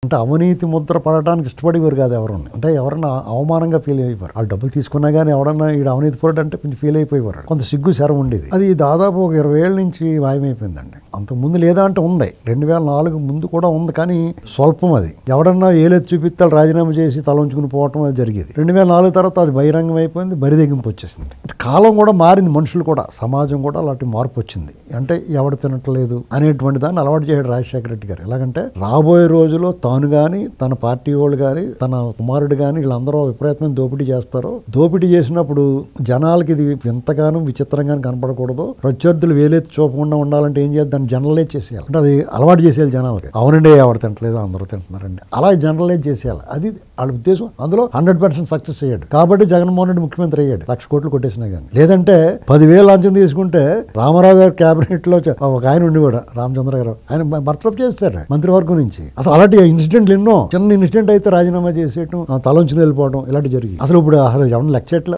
అంటే అవినీతి ముద్ర పడటానికి ఇష్టపడేవారు కాదు ఎవరు. అంటే ఎవరన్నా అవమానంగా ఫీల్ అయిపోయారు. వాళ్ళు డబ్బులు తీసుకున్నా కానీ ఎవరన్నా ఈడు అవినీతి పడ్డ అంటే కొంచెం ఫీల్ అయిపోయేవారు. కొంత సిగ్గు శరం ఉండేది. అది దాదాపు ఒక 20 ఏళ్ళ నుంచి మాయమైపోయిందండి. అంతకుముందు లేదా అంటే ఉంది, 2004 ముందు కూడా ఉంది, కానీ స్వల్పం. అది ఎవడన్నా ఏలెత్తి చూపిస్తే రాజీనామా చేసి తల ఉంచుకుని పోవటం అది జరిగేది. 2004 తర్వాత అది బహిరంగం అయిపోయింది, బరిదెగింపు వచ్చేసింది. కాలం కూడా మారింది, మనుషులు కూడా, సమాజం కూడా అలాంటి మార్పు వచ్చింది. అంటే ఎవడు తినట్లేదు అనేటువంటి దాన్ని అలవాటు చేయడు రాజశేఖర రెడ్డి గారు. ఎలాగంటే రాబోయే రోజుల్లో తాను కానీ తన పార్టీ వాళ్ళు కానీ తన కుమారుడు కానీ వీళ్ళందరూ విపరీతమైన దోపిడీ చేస్తారు. దోపిడీ చేసినప్పుడు జనాలకి ఇది ఎంతగానో విచిత్రంగా కనపడకూడదు. ప్రత్యర్థులు వేలెత్తి చూపకుండా ఉండాలంటే ఏం చేయాలి, దాన్ని జనరలైజ్ చేసేయాలి. అంటే అది అలవాటు చేసేయాలి జనాలకి. అవునండి ఎవరు తింటలేదు అందరూ తింటున్నారండి, అలా జనరలైజ్ చేసేయాలి. అది వాళ్ళ ఉద్దేశం. అందులో 100% సక్సెస్ అయ్యాడు. కాబట్టి జగన్మోహన్ రెడ్డి ముఖ్యమంత్రి అయ్యాడు, 1,00,000 కోట్లు కొట్టేసినా కానీ. లేదంటే 10,000 లంచం తీసుకుంటే రామారావు గారి క్యాబినెట్ లో ఒక ఆయన ఉండేవాడు, రామచంద్ర గారు, ఆయన బర్తరఫ్ చేస్తారు మంత్రివర్గం నుంచి. అసలు అలాంటి ఇన్సిడెంట్లు ఎన్నో. చిన్న ఇన్సిడెంట్ అయితే రాజీనామా చేసేయటం, తలంచుని వెళ్ళిపోవడం, ఇలాంటి జరిగింది. అసలు ఇప్పుడు ఎవరిని లెక్క చేయట్లేదు.